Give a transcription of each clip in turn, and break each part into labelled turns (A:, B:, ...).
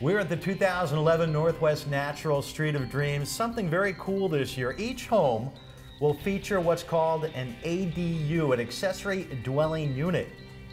A: We're at the 2011 Northwest Natural Street of Dreams. Something very cool this year. Each home will feature what's called an ADU, an accessory dwelling unit.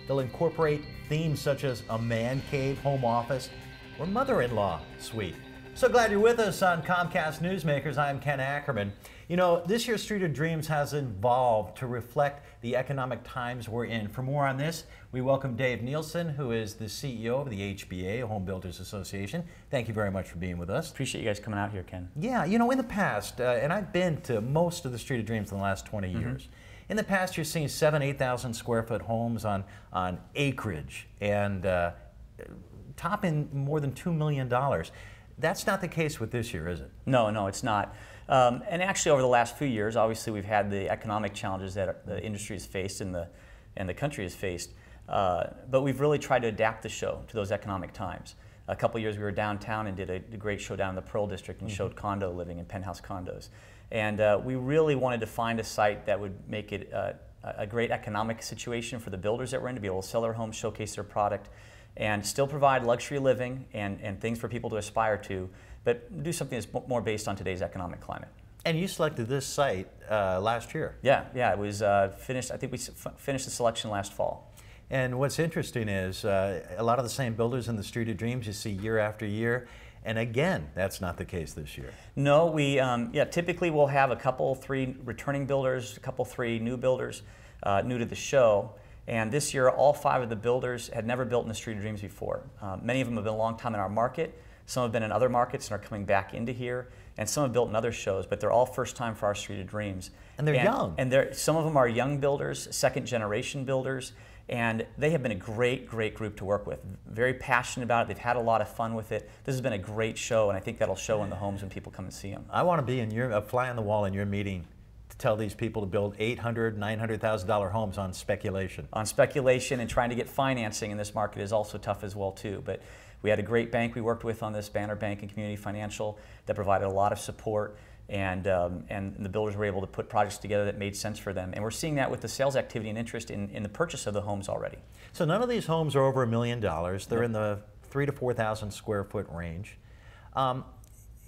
A: They'll incorporate themes such as a man cave, home office, or mother-in-law suite. So glad you're with us on Comcast Newsmakers. I'm Ken Ackerman. You know, this year's Street of Dreams has evolved to reflect the economic times we're in. For more on this, we welcome Dave Nielsen, who is the CEO of the HBA, Home Builders Association. Thank you very much for being with us.
B: Appreciate you guys coming out here, Ken.
A: Yeah, you know, in the past, and I've been to most of the Street of Dreams in the last 20 years. In the past, you're seeing 8,000 square foot homes on acreage and topping more than $2 million. That's not the case with this year, is it?
B: No, it's not. And actually, over the last few years, obviously, we've had the economic challenges that the industry has faced and the country has faced. But we've really tried to adapt the show to those economic times. A couple years we were downtown and did a great show down in the Pearl District and showed condo living and penthouse condos. And we really wanted to find a site that would make it a great economic situation for the builders that were in to be able to sell their homes, showcase their product, and still provide luxury living and things for people to aspire to, but do something that's more based on today's economic climate.
A: And you selected this site last year.
B: Yeah, it was finished. I think we finished the selection last fall.
A: And what's interesting is a lot of the same builders in the Street of Dreams you see year after year. And again, that's not the case this year.
B: No, we typically we'll have a couple, 3 returning builders, a couple, 3 new builders new to the show. And this year, all 5 of the builders had never built in the Street of Dreams before. Many of them have been a long time in our market. Some have been in other markets and are coming back into here. And some have built in other shows, but they're all first time for our Street of Dreams.
A: And they're young.
B: And some of them are young builders, second generation builders. And they have been a great group to work with. Very passionate about it. They've had a lot of fun with it. This has been a great show, and I think that'll show in the homes when people come and see them.
A: I want to be a fly on the wall in your meeting to tell these people to build $800,000, $900,000 homes on speculation.
B: On speculation, and trying to get financing in this market is also tough as well too. But we had a great bank we worked with on this, Banner Bank and Community Financial, that provided a lot of support. And the builders were able to put projects together that made sense for them. And we're seeing that with the sales activity and interest in the purchase of the homes already.
A: So none of these homes are over $1 million. They're in the 3,000 to 4,000 square foot range.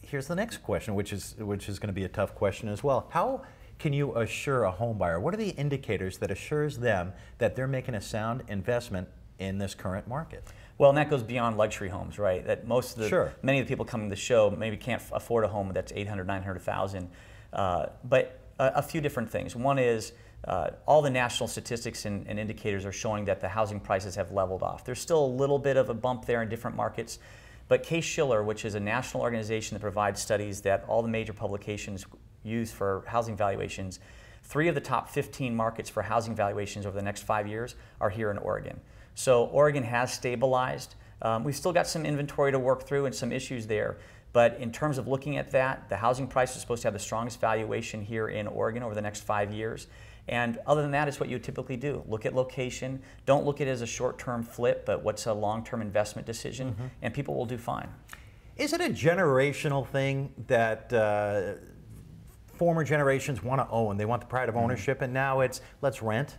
A: Here's the next question, which is going to be a tough question as well. How can you assure a home buyer? What are the indicators that assures them that they're making a sound investment in this current market?
B: Well, and that goes beyond luxury homes, right? That most of the many of the people coming to the show maybe can't afford a home that's $800,000, $900,000. But a few different things. One is all the national statistics and indicators are showing that the housing prices have leveled off. There's still a little bit of a bump there in different markets, but Case-Shiller, which is a national organization that provides studies that all the major publications use for housing valuations, 3 of the top 15 markets for housing valuations over the next 5 years are here in Oregon. So Oregon has stabilized. We've still got some inventory to work through and some issues there. But in terms of looking at that, the housing price is supposed to have the strongest valuation here in Oregon over the next 5 years. And other than that, it's what you typically do. Look at location. Don't look at it as a short-term flip, but what's a long-term investment decision, and people will do fine.
A: Is it a generational thing that former generations want to own? They want the pride of ownership, and now it's let's rent?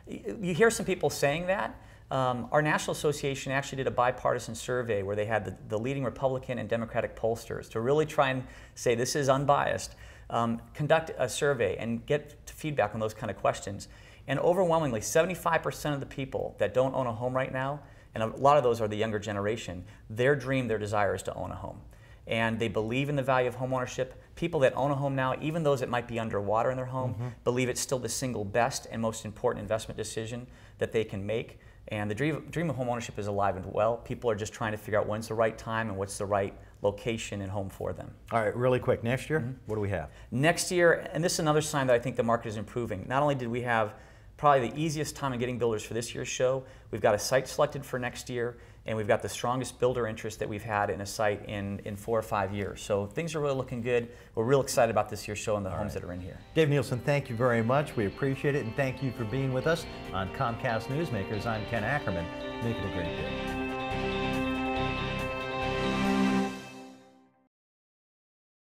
B: You hear some people saying that. Our National Association actually did a bipartisan survey where they had the leading Republican and Democratic pollsters to really try and say this is unbiased, conduct a survey and get feedback on those kind of questions. And overwhelmingly, 75% of the people that don't own a home right now, and a lot of those are the younger generation, their dream, their desire is to own a home. And they believe in the value of home ownership. People that own a home now, even those that might be underwater in their home, believe it's still the single best and most important investment decision that they can make. And the dream of home ownership is alive and well. People are just trying to figure out when's the right time and what's the right location and home for them.
A: All right, really quick, next year, what do we have?
B: Next year, and this is another sign that I think the market is improving. Not only did we have probably the easiest time in getting builders for this year's show, we've got a site selected for next year, and we've got the strongest builder interest that we've had in a site in 4 or 5 years. So things are really looking good. We're real excited about this year's show and the homes that are in here.
A: Dave Nielsen, thank you very much. We appreciate it, and thank you for being with us on Comcast Newsmakers. I'm Ken Ackerman. Make it a great day.